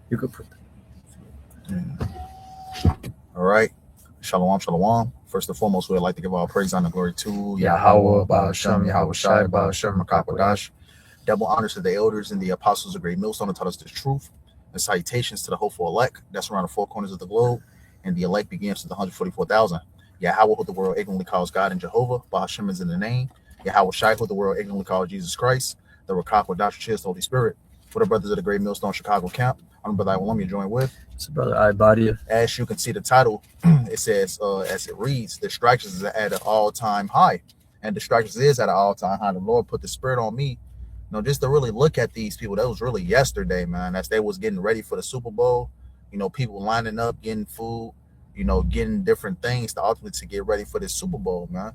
You could put that. All right. Shalom, shalom. First and foremost, we'd like to give our praise and glory to YAHAWAH, Yahawah, BAHASHAM, BAHASHAM, YAHAWASHI, Yahawashi, BAHASHAM, BAHASHAM, MAKAKWADASH. Makakwadash. Double honors to the elders and the apostles of Great Millstone that taught us the truth, and salutations to the hopeful elect that's around the four corners of the globe, and the elect begins to the 144,000. Yahweh, who the world ignorantly calls God and Jehovah, BAHASHAM is in the name. Yahweh Shai, who the world ignorantly calls Jesus Christ, the Rakakwadash, which is the Holy Spirit. For the brothers of the Great Millstone Chicago camp, I'm Brother Iwalam, you join with. So, Brother Ibadia. As you can see the title, it says, as it reads, distractions is at an all-time high. And distractions is at an all-time high. The Lord put the spirit on me, just to really look at these people. That was really yesterday, man, as they was getting ready for the Super Bowl. People lining up, getting food, getting different things to ultimately to get ready for this Super Bowl, man.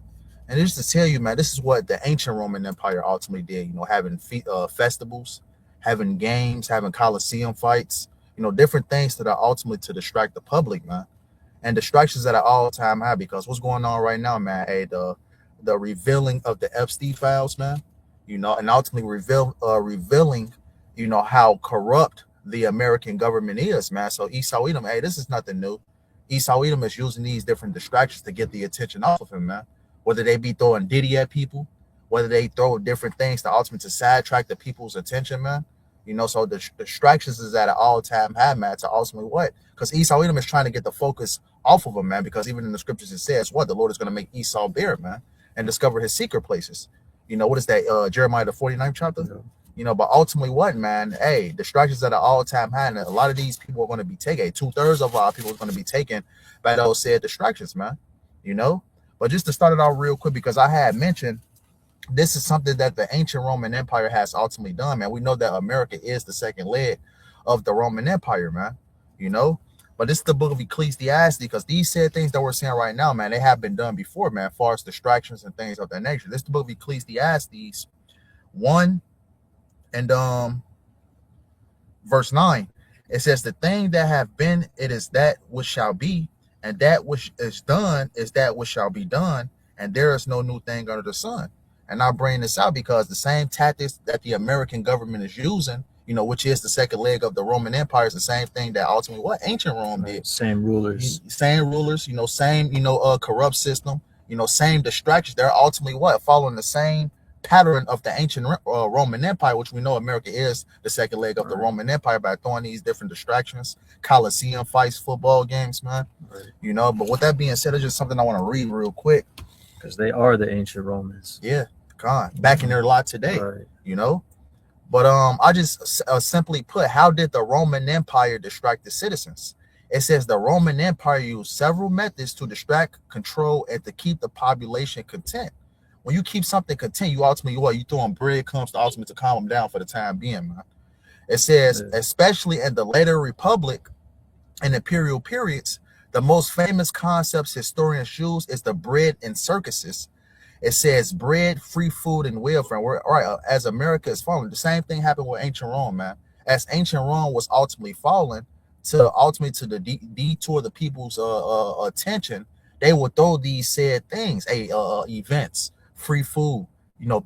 And just to tell you, man, this is what the ancient Roman Empire ultimately did, having festivals, having games, having Coliseum fights, different things that are ultimately to distract the public, man. And distractions at an all-time high, because what's going on right now, man, hey, the revealing of the Epstein files, man, and ultimately revealing, how corrupt the American government is, man. So Esau Edom, hey, this is nothing new. Esau Edom is using these different distractions to get the attention off of him, man. Whether they be throwing Diddy at people, whether they throw different things to ultimately to sidetrack the people's attention, man. So the distractions is at an all-time high, man, to ultimately what? Because Esau Edom is trying to get the focus off of him, man, because even in the scriptures it says, what? The Lord is going to make Esau bare, man, and discover his secret places. What is that? Jeremiah, the 49th chapter? Yeah. But ultimately what, man? Hey, distractions at an all-time high, and a lot of these people are going to be taken. 2/3 of our people are going to be taken by those said distractions, man. But just to start it out real quick, because I had mentioned, this is something that the ancient Roman Empire has ultimately done, man. We know that America is the second leg of the Roman Empire, man. But this is the book of Ecclesiastes, because these said things that we're saying right now, man, they have been done before, man, as far as distractions and things of that nature. This is the book of Ecclesiastes 1 and verse 9. It says, the thing that have been, it is that which shall be, and that which is done is that which shall be done, and there is no new thing under the sun. And I bring this out because the same tactics that the American government is using, which is the second leg of the Roman Empire, is the same thing that ultimately what ancient Rome did. Same rulers. Same rulers, same, corrupt system, same distractions. They're ultimately what? Following the same pattern of the ancient Roman Empire, which we know America is the second leg of the Roman Empire, by throwing these different distractions, Coliseum fights, football games, man. Right. But with that being said, it's just something I want to read real quick. Because they are the ancient Romans. Yeah. Back in their lot today, right. But I just simply put, how did the Roman Empire distract the citizens? It says the Roman Empire used several methods to distract, control, and to keep the population content. When you keep something content, you ultimately what? You throw in breadcrumbs to ultimately to calm them down for the time being, man. It says, especially in the later Republic and imperial periods, the most famous concepts historians use is the bread and circuses. It says bread, free food, and welfare. As America is falling, the same thing happened with ancient Rome, man. As ancient Rome was ultimately falling, to the detour the people's attention, they would throw these said things, events, free food,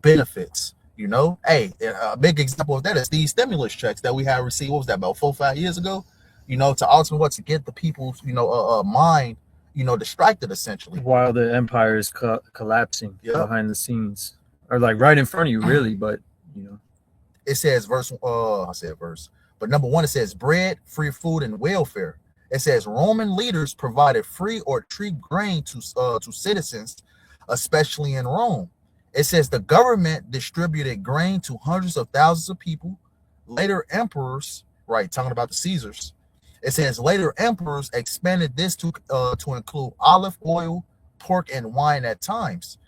benefits. A big example of that is these stimulus checks that we have received. What was that, about 4 or 5 years ago? To ultimately to get the people's mind distracted, essentially, while the empire is collapsing behind the scenes, or like right in front of you, really. But it says but number one, it says bread, free food, and welfare. It says Roman leaders provided free or cheap grain to citizens, especially in Rome. It says the government distributed grain to hundreds of thousands of people. Later emperors, talking about the Caesars, it says later emperors expanded this to include olive oil, pork, and wine at times.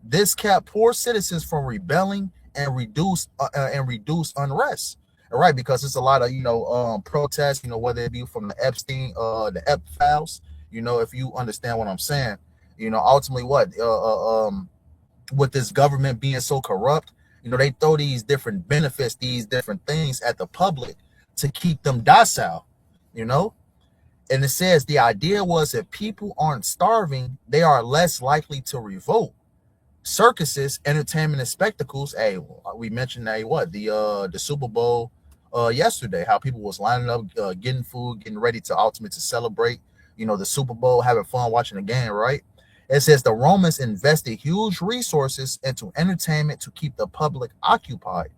This kept poor citizens from rebelling and reduce unrest. All right, because it's a lot of protests, whether it be from the Epstein, the Ep files. If you understand what I'm saying, ultimately what with this government being so corrupt, they throw these different benefits, these different things at the public to keep them docile. And it says the idea was if people aren't starving, they are less likely to revolt. Circuses, entertainment, and spectacles. Hey, we mentioned the Super Bowl, yesterday, how people was lining up, getting food, getting ready to ultimately to celebrate, the Super Bowl, having fun watching the game, right? It says the Romans invested huge resources into entertainment to keep the public occupied.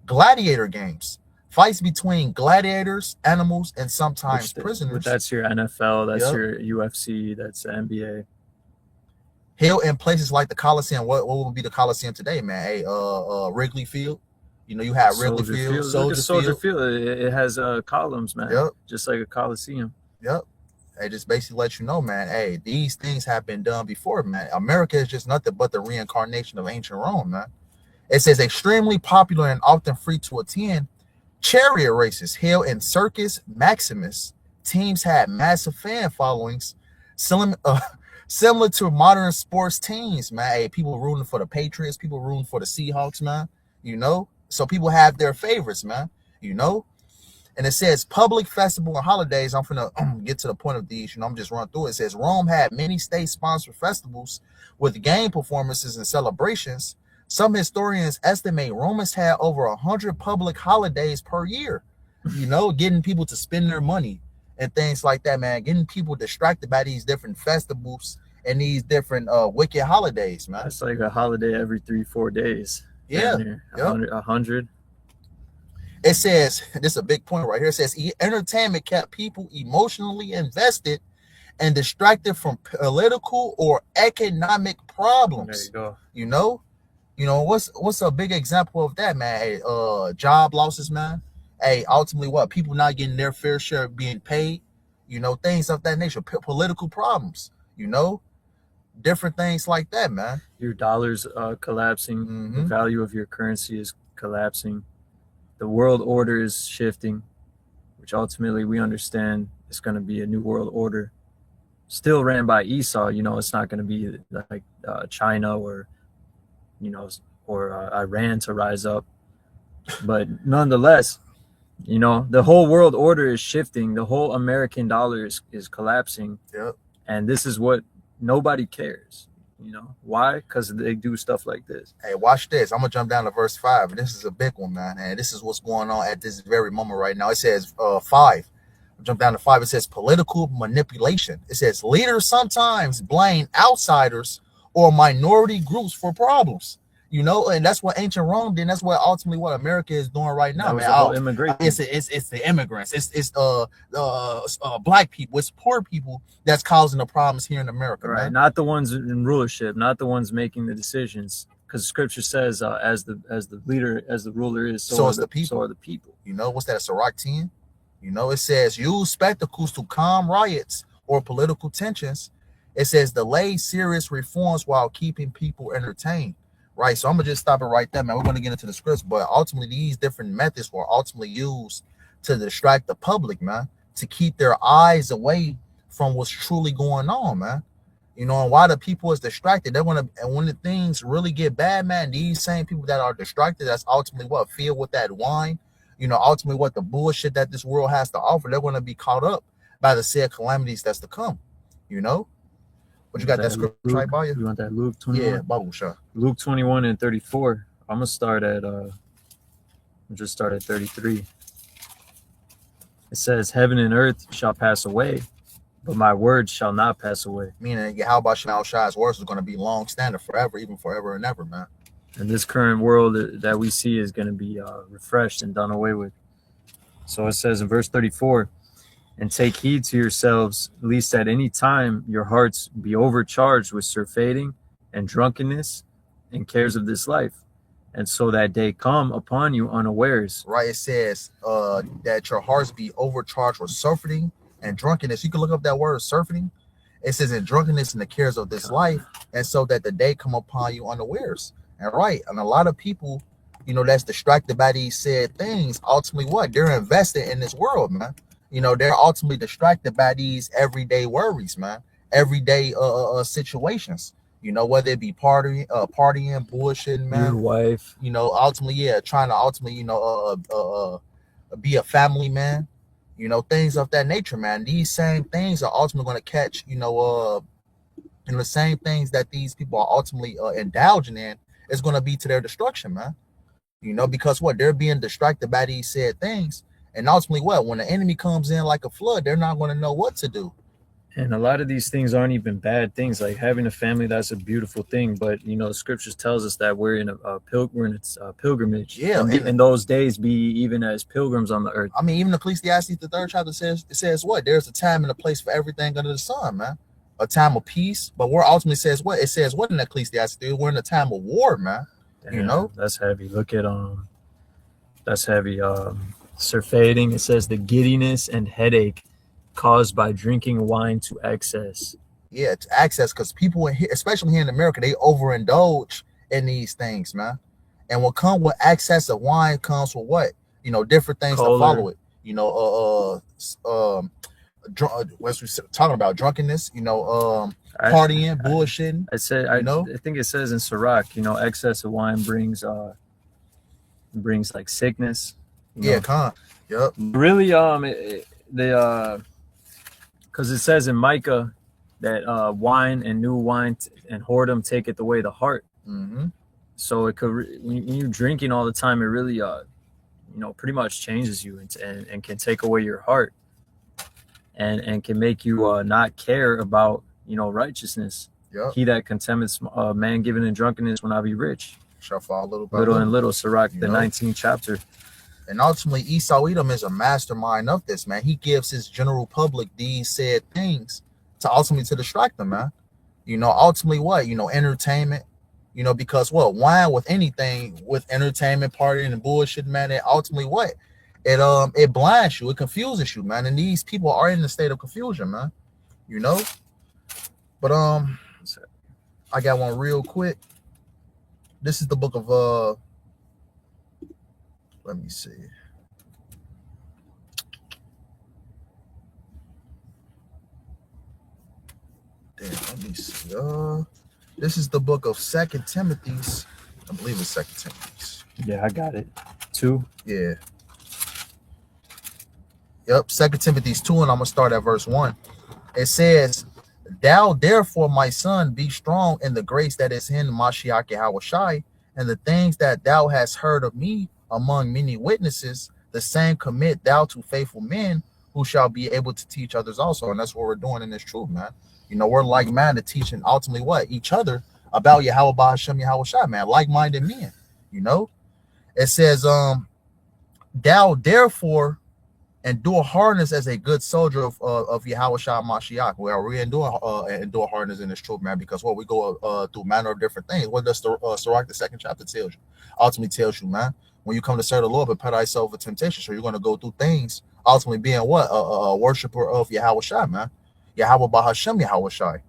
Gladiator games, fights between gladiators, animals, and sometimes prisoners. That's your NFL, that's Yep. your UFC, that's the NBA. Held in places like the Coliseum. What would be the Coliseum today, man? Hey, Wrigley Field. You have Wrigley Field, Soldier Field. It has columns, man. Yep. Just like a Coliseum. Yep. It just basically lets you know, man, hey, these things have been done before, man. America is just nothing but the reincarnation of ancient Rome, man. It says extremely popular and often free to attend. Chariot races held in Circus Maximus. Teams had massive fan followings, similar to modern sports teams, man. Hey, people rooting for the Patriots, people rooting for the Seahawks, man. So people have their favorites, man. And it says public festival and holidays. I'm gonna get to the point of these. I'm just run through it. It says Rome had many state-sponsored festivals with game performances and celebrations. Some historians estimate Romans had over 100 public holidays per year. Getting people to spend their money and things like that, man. Getting people distracted by these different festivals and these different wicked holidays, man. It's like a holiday every 3-4 days. Yeah. 100. It says, this is a big point right here. It says entertainment kept people emotionally invested and distracted from political or economic problems. There you go. What's a big example of that, man? Hey, job losses, man. Hey, ultimately what? People not getting their fair share of being paid, things of that nature, political problems, different things like that, man. Your dollar's collapsing. The value of your currency is collapsing. The world order is shifting, which ultimately we understand is going to be a new world order, still ran by Esau. It's not going to be like China or Iran to rise up. But nonetheless, the whole world order is shifting. The whole American dollar is collapsing. Yep. And this is what nobody cares. Why? Because they do stuff like this. Hey, watch this. I'm going to jump down to verse 5. This is a big one, man. And this is what's going on at this very moment right now. It says 5. I'll jump down to 5. It says political manipulation. It says leaders sometimes blame outsiders or minority groups for problems. And that's what ancient Rome did. And that's what ultimately what America is doing right now, man. Immigration. It's the immigrants. It's black people. It's poor people that's causing the problems here in America, right? Man. Not the ones in rulership, not the ones making the decisions. Because Scripture says, as the leader, as the ruler is, so are the people. So are the people. What's that? Sirach 10. It says use spectacles to calm riots or political tensions. It says delay serious reforms while keeping people entertained. Right, so I'm gonna just stop it right there, man. We're gonna get into the scripts, but ultimately these different methods were ultimately used to distract the public, man, to keep their eyes away from what's truly going on, man. And why the people is distracted, and when the things really get bad, man, these same people that are distracted, that's ultimately what filled with that wine, ultimately what the bullshit that this world has to offer, they're gonna be caught up by the said calamities that's to come, But you got that script right by you? You want that Luke 21? Yeah, Bible shot. Luke 21 and 34. I'm gonna start at just start at 33. It says, "Heaven and earth shall pass away, but my words shall not pass away." Meaning, YAHAWASHI's words is going to be long standing forever, even forever and ever, man. And this current world that we see is going to be refreshed and done away with. So it says in verse 34. "And take heed to yourselves, lest at any time your hearts be overcharged with surfeiting and drunkenness and cares of this life, and so that day come upon you unawares." Right, it says that your hearts be overcharged with surfeiting and drunkenness. You can look up that word surfeiting. It says in drunkenness and the cares of this life, and so that the day come upon you unawares. And and a lot of people, that's distracted by these said things, ultimately what? They're invested in this world, man. They're ultimately distracted by these everyday worries, man. Everyday situations. Whether it be partying, bullshitting, man. Your wife. Ultimately, trying to ultimately, be a family man. Things of that nature, man. These same things are ultimately going to catch, the same things that these people are ultimately indulging in is going to be to their destruction, man. You know, because what, they're being distracted by these said things. And ultimately, what, when the enemy comes in like a flood, they're not going to know what to do. And a lot of these things aren't even bad things. Like having a family, that's a beautiful thing. But you know, the scriptures tells us that we're in a pilgrimage. Yeah, and those days be even as pilgrims on the earth. I mean, even Ecclesiastes, the 3rd chapter says what? There's a time and a place for everything under the sun, man. A time of peace, but war ultimately says what? It says what in Ecclesiastes? We're in a time of war, man. Damn, you know, that's heavy. Look at that's heavy. Surfeiting. It says the giddiness and headache caused by drinking wine to excess. Yeah, to access, because people, especially here in America, they overindulge in these things, man. And what come with access of wine comes with what? You know, different things to follow it. You know, what we talking about, drunkenness. You know, partying, bullshitting. I think it says in Sirach, you know, excess of wine brings like sickness. Yeah, yep. Really, because it says in Micah that wine and new wine and whoredom taketh away the heart. Mm-hmm. So it could, when you're drinking all the time, it really, you know, pretty much changes you and can take away your heart, and can make you not care about, you know, righteousness. Yep. He that contemneth man given in drunkenness will not be rich. Shall fall little by little and little. Sirach, the 19th chapter. And ultimately, Esau Edom is a mastermind of this, man. He gives his general public these said things to distract them, man. You know, ultimately what? You know, entertainment. You know, because what? Wine with anything, with entertainment, partying, and bullshit, man, it ultimately what? It blinds you, it confuses you, man. And these people are in a state of confusion, man. You know? But I got one real quick. This is the book of let me see. Damn, let me see. This is the book of 2 Timothy's. I believe it's 2 Timothy's. Yeah, I got it. 2. Yeah. Yep, 2 Timothy's 2, and I'm gonna start at verse 1. It says, "Thou therefore, my son, be strong in the grace that is in Mashiach YAHAWASHI, and the things that thou hast heard of me among many witnesses, the same commit thou to faithful men who shall be able to teach others also." And that's what we're doing in this truth, man. You know, we're like-minded, teaching ultimately what? Each other about Yahawah, BAHASHAM, YAHAWASHI, man. Like-minded men, you know? It says, "Thou therefore endure hardness as a good soldier of YAHAWASHI Mashiach." Well, we endure hardness in this truth, man, because what we go through manner of different things. What does Sirach, the 2nd chapter, tells you? Ultimately tells you, man, when you come to serve the Lord, prepare thyself for temptation. So you're going to go through things, ultimately being what? A worshiper of YAHAWASHI, man. YAHAWAH, BAHASHAM, YAHAWASHI.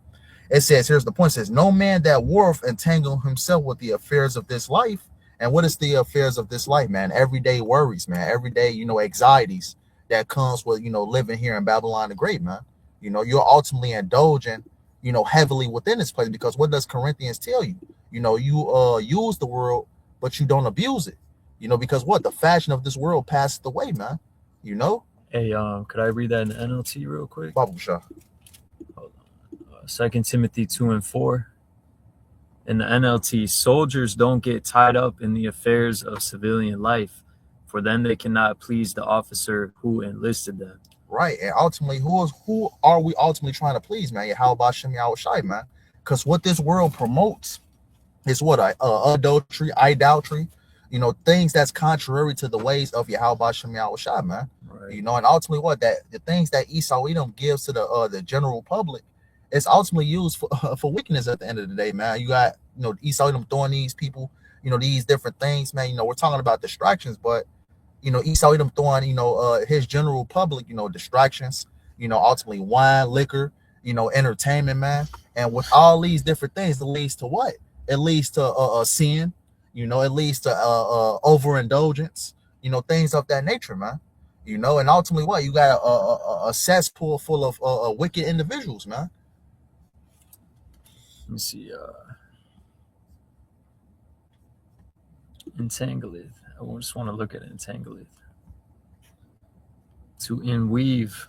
It says, here's the point, it says, "No man that warreth entangle himself with the affairs of this life." And what is the affairs of this life, man? Everyday worries, man. Everyday, you know, anxieties that comes with, you know, living here in Babylon the Great, man. You know, you're ultimately indulging, you know, heavily within this place, because what does Corinthians tell you? You know, you use the world, but you don't abuse it. You know, because what? The fashion of this world passed away, man. You know? Hey, could I read that in the NLT real quick? Babusha. Hold on. 2 Timothy 2 and 4. In the NLT, "Soldiers don't get tied up in the affairs of civilian life, for then they cannot please the officer who enlisted them." Right. And ultimately, who are we ultimately trying to please, man? How about Shem Yahushai, man? Because what this world promotes is what? Adultery, idolatry, you know, things that's contrary to the ways of Yahawah Shem Yahushai, man. Right. You know, and ultimately what? That the things that Esau Edom gives to the general public is ultimately used for wickedness at the end of the day, man. You got, you know, Esau Edom throwing these people, you know, these different things, man. You know, we're talking about distractions, but you know, Esau Edom throwing, you know, his general public, you know, distractions, you know, ultimately wine, liquor, you know, entertainment, man. And with all these different things, it leads to what? It leads to sin, you know, it leads to overindulgence, you know, things of that nature, man. You know, and ultimately what? You got a cesspool full of wicked individuals, man. Let me see. Entangleth. I just want to look at entangleth. To inweave,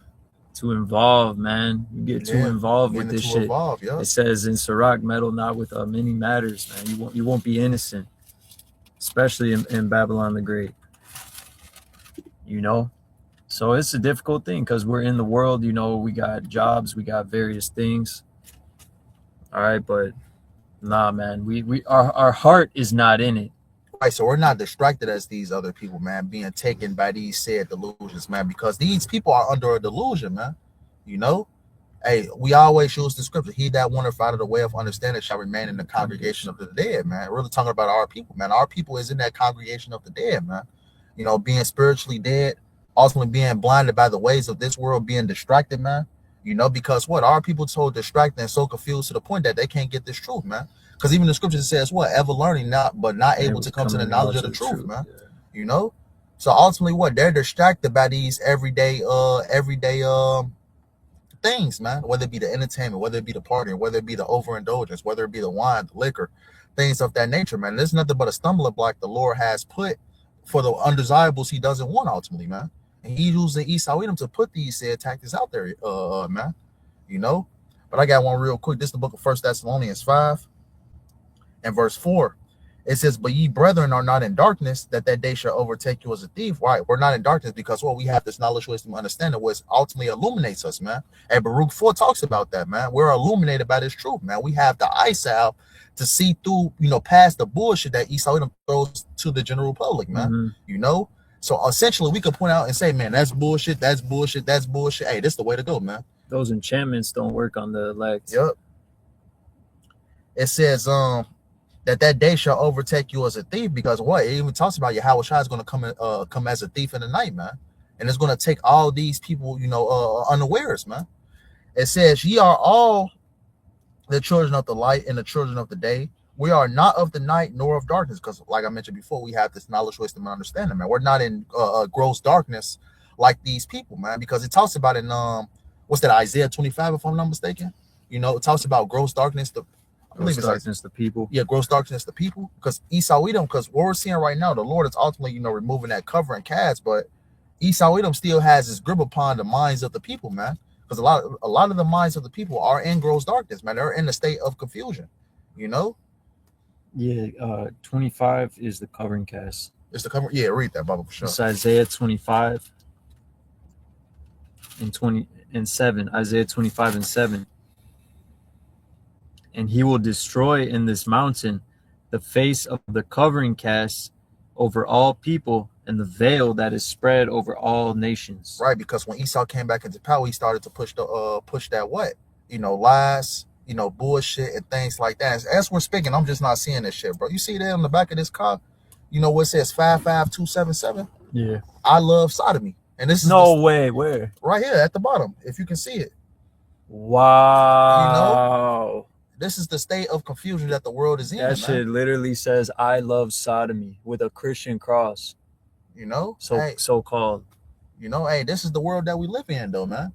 to involve, man. You get too involved with this shit. It says in Sirach, "Meddle not with many matters," man. You won't be innocent. especially in Babylon the Great. You know, so it's a difficult thing because we're in the world. You know, we got jobs, we got various things. All right, but nah, man, our heart is not in it. Right, so we're not distracted as these other people, man, being taken by these said delusions, man, because these people are under a delusion, man. You know, hey, we always use the scripture. He that wandereth out of the way of understanding shall remain in the congregation of the dead, man. Really talking about our people, man. Our people is in that congregation of the dead, man. You know, being spiritually dead, ultimately being blinded by the ways of this world, being distracted, man. You know, because what? Our people so distracted and so confused to the point that they can't get this truth, man. Because even the scripture says what? Ever learning, but not able to come to the knowledge of the truth, man. Yeah. You know? So ultimately what? They're distracted by these everyday things, man. Whether it be the entertainment, whether it be the partying, whether it be the overindulgence, whether it be the wine, the liquor, things of that nature, man. There's nothing but a stumbling block the Lord has put for the undesirables he doesn't want ultimately, man. And he used the Esau Edom to put these said tactics out there, man. You know? But I got one real quick. This is the book of 1 Thessalonians 5 and verse 4. It says, but ye brethren are not in darkness, that day shall overtake you as a thief. Right? We're not in darkness because, well, we have this knowledge, wisdom, understanding, which ultimately illuminates us, man. And Baruch 4 talks about that, man. We're illuminated by this truth, man. We have the eye salve to see through, you know, past the bullshit that Esau Edom throws to the general public, man. You know? So essentially, we could point out and say, man, that's bullshit, that's bullshit, that's bullshit. Hey, this is the way to go, man. Those enchantments don't work on the elect. Yep. It says, that day shall overtake you as a thief, because what? It even talks about YAHAWASHI is going to come as a thief in the night, man. And it's going to take all these people, you know, unawares, man. It says, ye are all the children of the light and the children of the day. We are not of the night nor of darkness, because like I mentioned before, we have this knowledge, wisdom, and understanding, man. We're not in gross darkness like these people, man, because it talks about in what's that, Isaiah 25, if I'm not mistaken. You know, it talks about gross darkness, gross darkness, the people. Yeah, gross darkness, the people. Because Esau Edom, because what we're seeing right now, the Lord is ultimately, you know, removing that covering cast, but Esau Edom still has his grip upon the minds of the people, man. Because a lot of the minds of the people are in gross darkness, man. They're in a state of confusion, you know. Yeah, 25 is the covering cast. It's the cover. Yeah, read that, Bible for sure. It's Isaiah 25 and 7. Isaiah 25 and 7. And he will destroy in this mountain the face of the covering cast over all people, and the veil that is spread over all nations. Right, because when Esau came back into power, he started to push that what? You know, lies, you know, bullshit and things like that. As we're speaking, I'm just not seeing this shit, bro. You see that on the back of this car? You know what it says? 55277. Yeah. I love sodomy. And this is no way. Where? Right here at the bottom, if you can see it. Wow. You know, this is the state of confusion that the world is in. That shit literally says I love sodomy with a Christian cross. You know, so called. You know, hey, this is the world that we live in, though, man.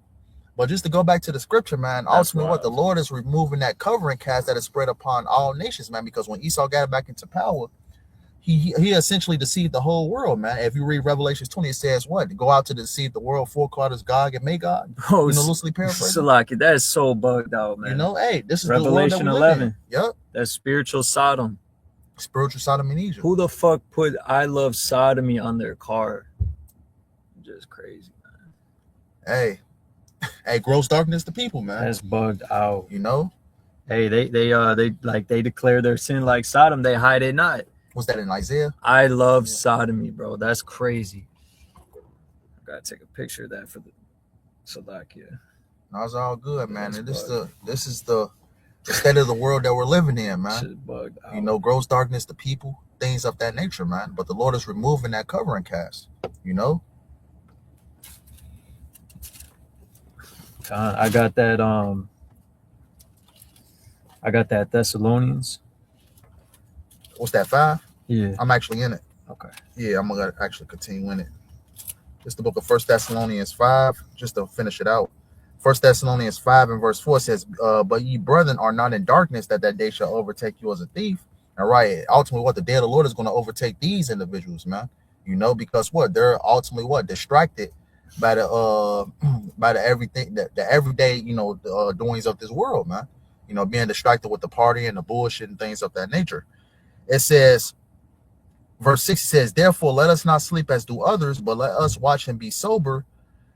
But just to go back to the scripture, man, ultimately what the Lord is removing that covering cast that is spread upon all nations, man, because when Esau got back into power, he essentially deceived the whole world, man. If you read Revelations 20, it says what? Go out to deceive the world, four quarters Gog and Magog. Bro, you know, loosely paraphrasing. Salaki, that is so bugged out, man. You know, hey, this is Revelation the world that we 11. live in. Yep. That's spiritual Sodom. Spiritual Sodom in Egypt. Who the fuck put I love sodomy on their car? Just crazy, man. Hey, gross darkness to people, man. That's bugged out. You know? Hey, they declare their sin like Sodom, they hide it not. What's that in Isaiah? I love sodomy, bro. That's crazy. I gotta take a picture of that for the Salakia. No, it's all good, man. And this is the state of the world that we're living in, man. Shit bugged out. You know, gross darkness to people, things of that nature, man. But the Lord is removing that covering cast, you know? I got that Thessalonians. What's that, 5? Yeah. I'm actually in it. Okay. Yeah, I'm gonna actually continue in it. It's the book of 1 Thessalonians 5, just to finish it out. 1 Thessalonians 5 and verse 4 says, but ye brethren are not in darkness, that day shall overtake you as a thief. All right, ultimately what? The day of the Lord is going to overtake these individuals, man. You know, because what? They're ultimately what? Distracted by the everything, the everyday, you know, doings of this world, man. You know, being distracted with the party and the bullshit and things of that nature. It says, Verse 6 says, therefore, let us not sleep as do others, but let us watch and be sober.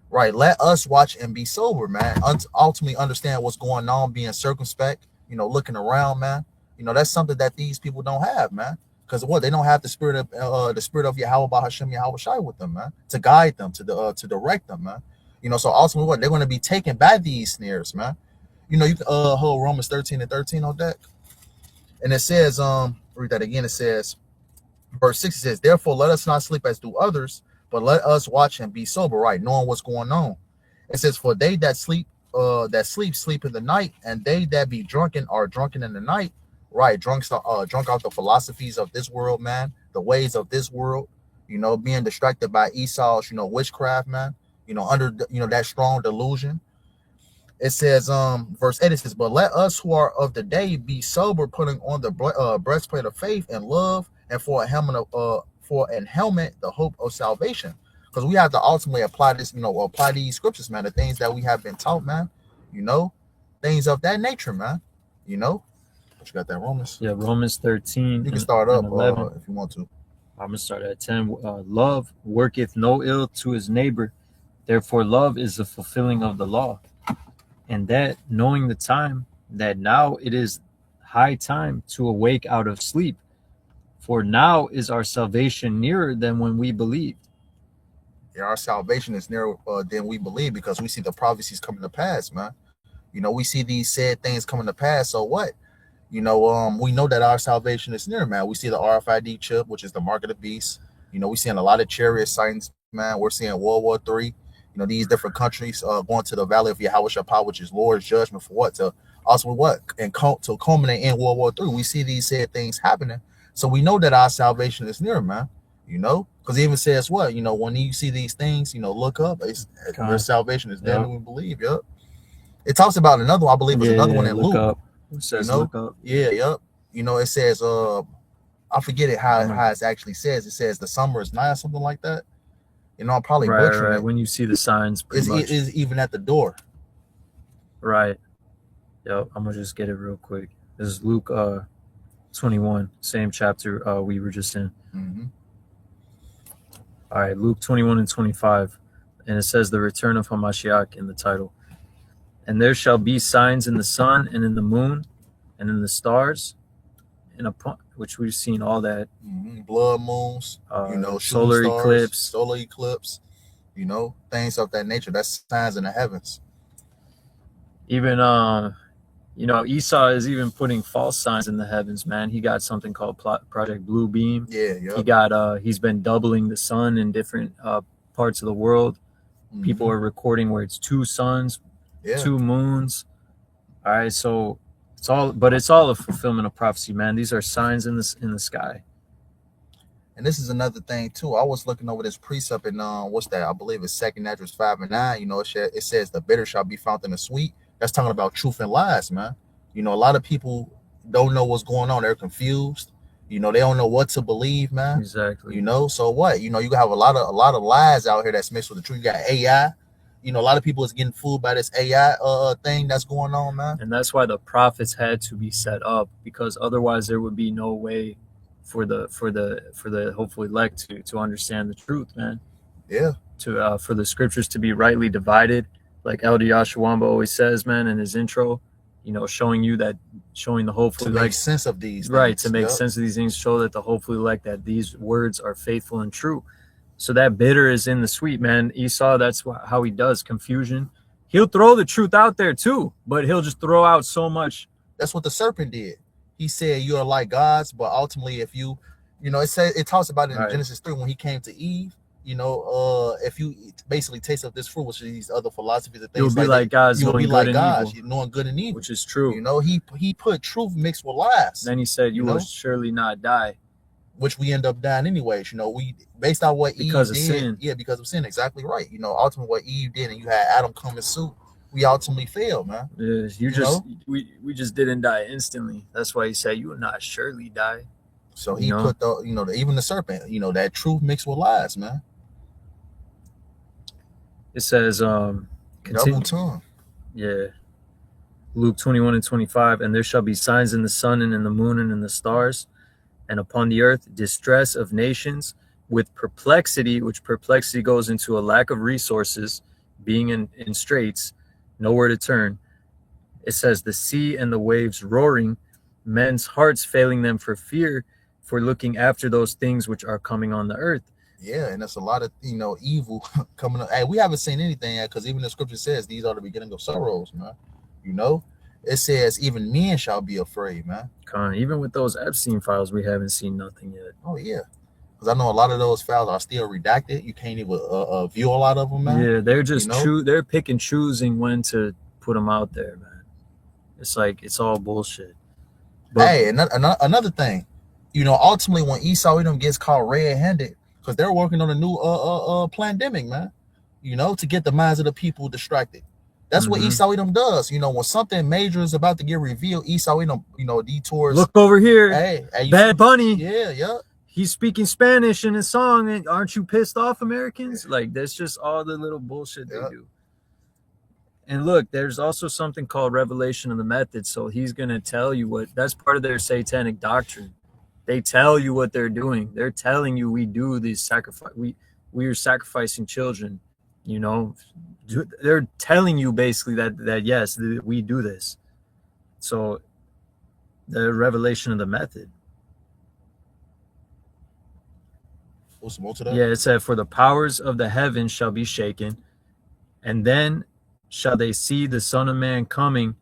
Right. Let us watch and be sober, man. Ultimately understand what's going on, being circumspect, looking around, man. That's something that these people don't have, man. Because what, they don't have the spirit of Yahawah, BAHASHAM, YAHAWASHI with them, man, to guide them, to direct them, man. So ultimately what, they're going to be taken by these snares, man. You can hold Romans 13:13 on deck. And it says, read that again. It says, verse 6 says, therefore let us not sleep as do others, but let us watch and be sober, right, knowing what's going on. It says, for they that sleep sleep in the night, and they that be drunken are drunken in the night. Right, drunk out the philosophies of this world, man, the ways of this world, being distracted by Esau's, witchcraft, man, under that strong delusion. It says, verse 8, it says, but let us who are of the day be sober, putting on the breastplate of faith and love, and for an helmet, the hope of salvation. Because we have to ultimately apply this, apply these scriptures, man, the things that we have been taught, man, things of that nature, man, But you got that Romans? Yeah, Romans 13. You can start up 11. If you want to. I'm going to start at 10. Love worketh no ill to his neighbor. Therefore, love is the fulfilling of the law. And that, knowing the time, that now it is high time to awake out of sleep. For now is our salvation nearer than when we believed. Yeah, our salvation is nearer than we believe, because we see the prophecies coming to pass, man. We see these said things coming to pass. So what? We know that our salvation is near, man. We see the RFID chip, which is the mark of the beast. We're seeing a lot of chariot signs, man. We're seeing World War III. These different countries going to the valley of Yahawashi, which is Lord's judgment for what? To also what? And to culminate in World War III. We see these said things happening. So we know that our salvation is near, man. Because it even says what? When you see these things, look up. Your salvation is near when we believe. Yep. It talks about another one. I believe it's another one in Luke. Up. It says look up. Yeah, yep. It says, I forget it how it actually says. It says the summer is nigh or something like that. I'm probably butchering it. When you see the signs, it is even at the door. Right. Yep. I'm gonna just get it real quick. This is Luke 21, same chapter we were just in. Mm-hmm. All right, Luke 21 and 25, and it says the return of Hamashiach in the title. And there shall be signs in the sun and in the moon and in the stars, which we've seen all that. Mm-hmm. Blood moons, solar eclipse, things of that nature. That's signs in the heavens. Even Esau is even putting false signs in the heavens, man. He got something called Project Blue Beam. Yeah, yeah. He's been doubling the sun in different parts of the world. Mm-hmm. People are recording where it's 2 suns, 2 moons. All right, so it's all a fulfillment of prophecy, man. These are signs in the sky. And this is another thing too. I was looking over this precept in what's that? I believe it's 2 Ezra 5 and 9. It says the bitter shall be found in the sweet. That's talking about truth and lies, man. A lot of people don't know what's going on. They're confused. They don't know what to believe, man. Exactly. So what? You have a lot of lies out here that's mixed with the truth. You got AI. A lot of people is getting fooled by this AI thing that's going on, man. And that's why the prophets had to be set up, because otherwise there would be no way for the hopeful elect to understand the truth, man. Yeah. For the scriptures to be rightly divided, like Elder Yashawamba always says, man, in his intro, showing the hopeful elect, to make sense of these things. Right, to make sense of these things, show that the hopeful elect that these words are faithful and true. So that bitter is in the sweet, man. Esau, that's how he does confusion. He'll throw the truth out there too, but he'll just throw out so much. That's what the serpent did. He said you are like gods, but ultimately, if it talks about it in Genesis 3 when he came to Eve. If you basically taste of this fruit, which is these other philosophies and things, you'll be like God, you'll be like God, knowing good and evil, which is true. He put truth mixed with lies. Then he said, "You will surely not die," which we end up dying anyways. We based on what because Eve of did. sin. Yeah, because of sin. Exactly right. Ultimately what Eve did, and you had Adam come in suit. We ultimately failed, man. Yeah, we just didn't die instantly. That's why he said, "You will not surely die." So he put even the serpent, that truth mixed with lies, man. It says, double tongue. Yeah. Luke 21 and 25, and there shall be signs in the sun and in the moon and in the stars, and upon the earth distress of nations with perplexity, which perplexity goes into a lack of resources, being in straits, nowhere to turn. It says the sea and the waves roaring, men's hearts failing them for fear, for looking after those things which are coming on the earth. Yeah, and that's a lot of evil coming up. Hey, we haven't seen anything yet, because even the scripture says these are the beginning of sorrows, man. It says even men shall be afraid, man. Even with those Epstein files, we haven't seen nothing yet. Oh yeah, because I know a lot of those files are still redacted. You can't even view a lot of them, man. Yeah, they're just they're pick and choosing when to put them out there, man. It's like it's all bullshit. But, hey, another thing, ultimately when Esau Edom gets caught red-handed, because they're working on a new pandemic, man. To get the minds of the people distracted. That's what Esau Edom does. When something major is about to get revealed, Esau Edom, detours. Look over here. Hey, Bad Bunny. Yeah. He's speaking Spanish in his song. And aren't you pissed off, Americans? Like, that's just all the little bullshit they do. And look, there's also something called revelation of the method. So he's going to tell you that's part of their satanic doctrine. They tell you what they're doing. They're telling you we do these sacrifice. We are sacrificing children, They're telling you basically that yes, we do this. So the revelation of the method. What's more to that? Yeah, it said, for the powers of the heavens shall be shaken, and then shall they see the Son of Man coming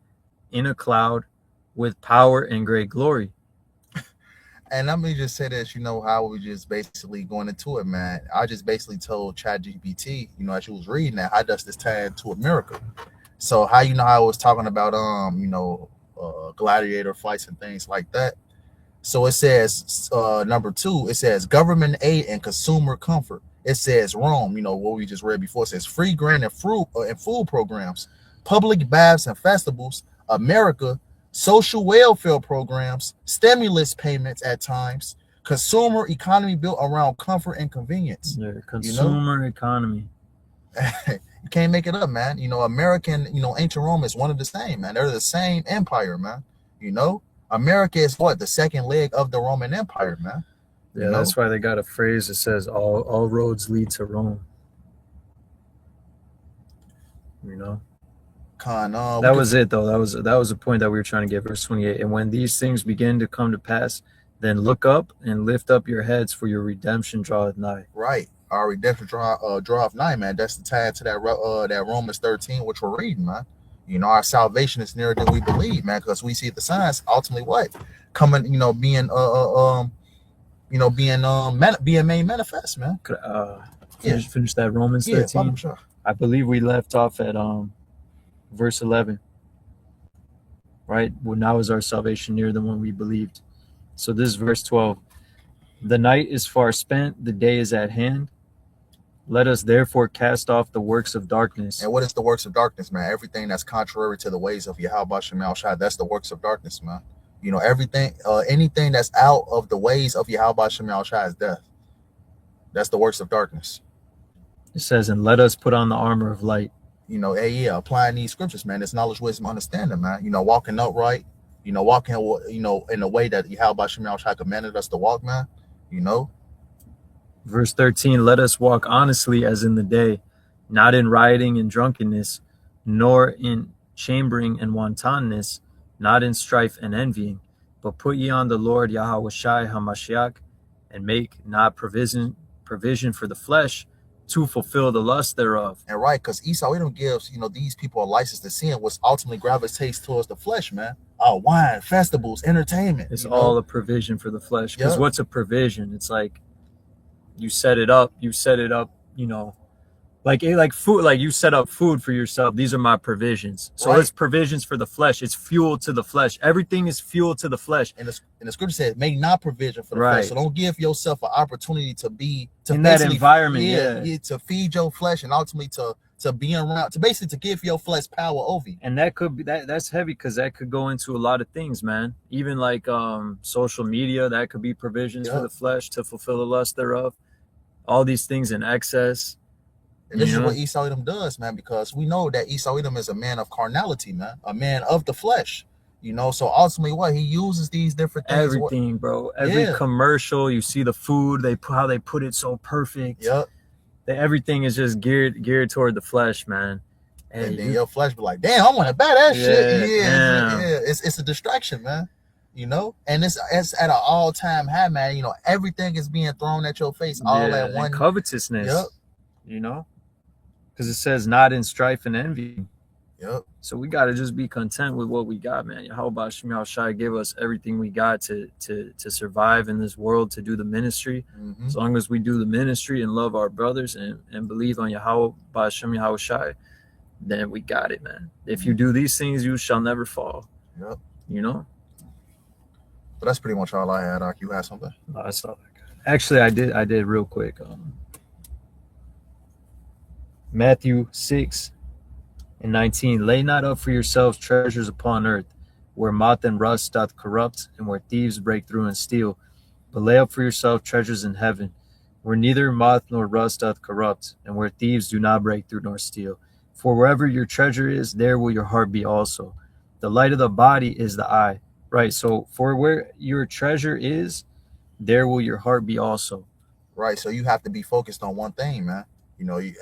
in a cloud with power and great glory. And let me just say this, how we just basically going into it, man. I just basically told ChatGPT, as you was reading that, how does this tie into America? So how how I was talking about gladiator fights and things like that. So it says number 2, it says government aid and consumer comfort. It says Rome, what we just read before. It says free grant and food programs, public baths and festivals, America, social welfare programs, stimulus payments at times, consumer economy built around comfort and convenience. Yeah, consumer economy. You can't make it up, man. American, ancient Rome is one of the same, man. They're the same empire, man. America is the second leg of the Roman Empire, man. Yeah, that's why they got a phrase that says all roads lead to Rome. That was it, though. That was the point that we were trying to get. Verse 28. And when these things begin to come to pass, then look up and lift up your heads, for your redemption draweth nigh. Right. Our redemption draweth nigh, man. That's the tie to that Romans 13, which we're reading, man. Our salvation is nearer than we believe, man, because we see the signs ultimately coming, being being made manifest, man. Finish that Romans 13. Yeah, sure. I believe we left off at verse 11, right? Well, now is our salvation nearer than when we believed. So this is verse 12. The night is far spent, the day is at hand. Let us therefore cast off the works of darkness. And what is the works of darkness, man? Everything that's contrary to the ways of YAHAWASHI, that's the works of darkness, man. Everything, anything that's out of the ways of YAHAWASHI is death. That's the works of darkness. It says, and let us put on the armor of light. Applying these scriptures, man. It's knowledge, wisdom, understanding, man. Walking upright, walking, in a way that YAHAWASHI commanded us to walk, man. Verse 13, let us walk honestly as in the day, not in rioting and drunkenness, nor in chambering and wantonness, not in strife and envying, but put ye on the Lord YAHAWASHI HaMashiach, and make not provision for the flesh to fulfill the lust thereof. And right, because Esau Edom gives, these people a license to sin, which ultimately gravitates towards the flesh, man. Wine, festivals, entertainment. It's all a provision for the flesh. Because what's a provision? It's like you set it up, like food, like you set up food for yourself. These are my provisions. So it's provisions for the flesh. It's fuel to the flesh. Everything is fuel to the flesh. And the scripture says, make not provision for the flesh. So don't give yourself an opportunity to be in that environment. To feed your flesh and ultimately to be around, to give your flesh power over you. And that could be that's heavy, because that could go into a lot of things, man. Even like social media, that could be provisions for the flesh to fulfill the lust thereof. All these things in excess. And this is what Esau Edom does, man, because we know that Esau Edom is a man of carnality, man, a man of the flesh. You know, so ultimately, what he uses these different things. Everything, bro. Every commercial, you see the food, how they put it so perfect. Yep. Everything is just geared toward the flesh, man. And then your flesh be like, damn, I want to buy that shit. Yeah. It's a distraction, man. You know, and it's at an all-time high, man. You know, everything is being thrown at your face all at one. And covetousness. Yep. You know, because it says not in strife and envy. Yep. So we got to just be content with what we got, man. YAHAWASHI give us everything we got to survive in this world, to do the ministry. Mm-hmm. As long as we do the ministry and love our brothers and believe on YAHAWASHI, then we got it, man. If you do these things, you shall never fall. Yep. You know? But that's pretty much all I had. You had something? No, that's all I got. Actually, I did real quick. Matthew 6:19. Lay not up for yourselves treasures upon earth, where moth and rust doth corrupt, and where thieves break through and steal. But lay up for yourself treasures in heaven, where neither moth nor rust doth corrupt, and where thieves do not break through nor steal. For wherever your treasure is, there will your heart be also. The light of the body is the eye. Right. So for where your treasure is, there will your heart be also. Right. So you have to be focused on one thing, man. You know, it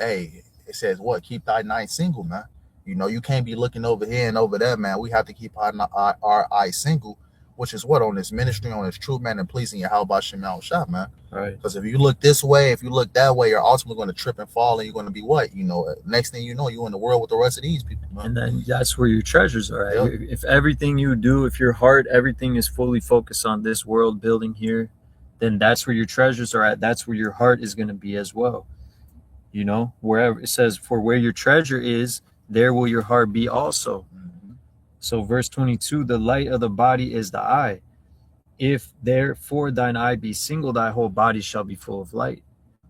says what? Keep thy night single, man. You know, you can't be looking over here and over there, man. We have to keep our eyes single, which is what? On this ministry, on this truth, man, and pleasing YAHAWASHI, man. Right. Because if you look this way, if you look that way, you're ultimately going to trip and fall, and you're going to be what? You know, next thing you know, you're in the world with the rest of these people, man. And then that's where your treasures are. Right? Yep. If everything you do, if your heart, everything is fully focused on this world building here, then that's where your treasures are at. That's where your heart is going to be as well. You know, wherever it says, for where your treasure is, there will your heart be also. Mm-hmm. So verse 22, the light of the body is the eye. If therefore thine eye be single, thy whole body shall be full of light.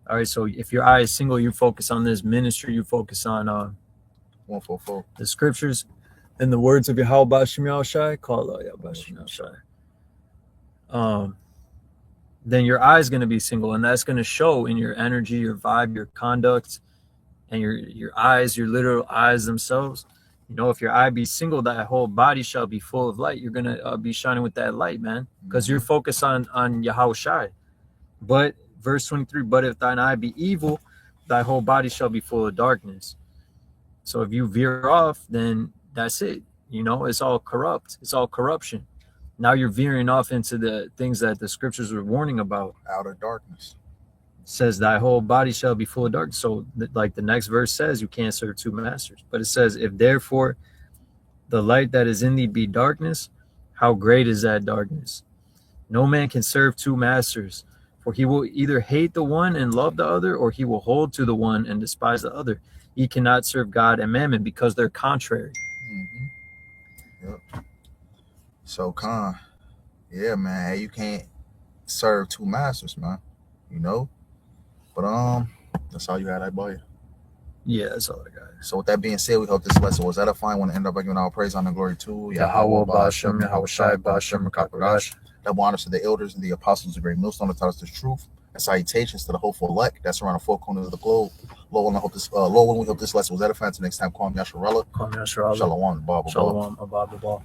All right, so if your eye is single, you focus on this ministry, you focus on 144 the scriptures and the words of YAHAWASHI, call YAHAWASHI. Then your eye is going to be single, and that's going to show in your energy, your vibe, your conduct, and your eyes, your literal eyes themselves. You know, if your eye be single, thy whole body shall be full of light. You're going to be shining with that light, man, because you're focused on YAHAWASHI. But verse 23, but if thine eye be evil, thy whole body shall be full of darkness. So if you veer off, then that's it. You know, it's all corrupt. It's all corruption. Now you're veering off into the things that the scriptures were warning about. Outer darkness. It says thy whole body shall be full of darkness. So like the next verse says, you can't serve two masters. But it says, if therefore the light that is in thee be darkness, how great is that darkness? No man can serve two masters, for he will either hate the one and love the other, or he will hold to the one and despise the other. He cannot serve God and mammon, because they're contrary. Mm-hmm. Yep. So, yeah, man, you can't serve two masters, man. You know, but that's all you had, I boy. Yeah, that's all I got. So with that being said, we hope this lesson was edifying. Want to end up by giving our praise, honor, and glory to YAHAWAH, BAHASHAM, YAHAWASHI, BAHASHAM, KAPARASH. Double honors to the elders and the apostles of great millstone that taught us the truth. And salutations to the hopeful elect that's around the four corners of the globe. Lord, we hope this lesson was edifying. Until next time, call me Yasharella. Call me Yasharella. Shalom, Abba. Shalom, Abba.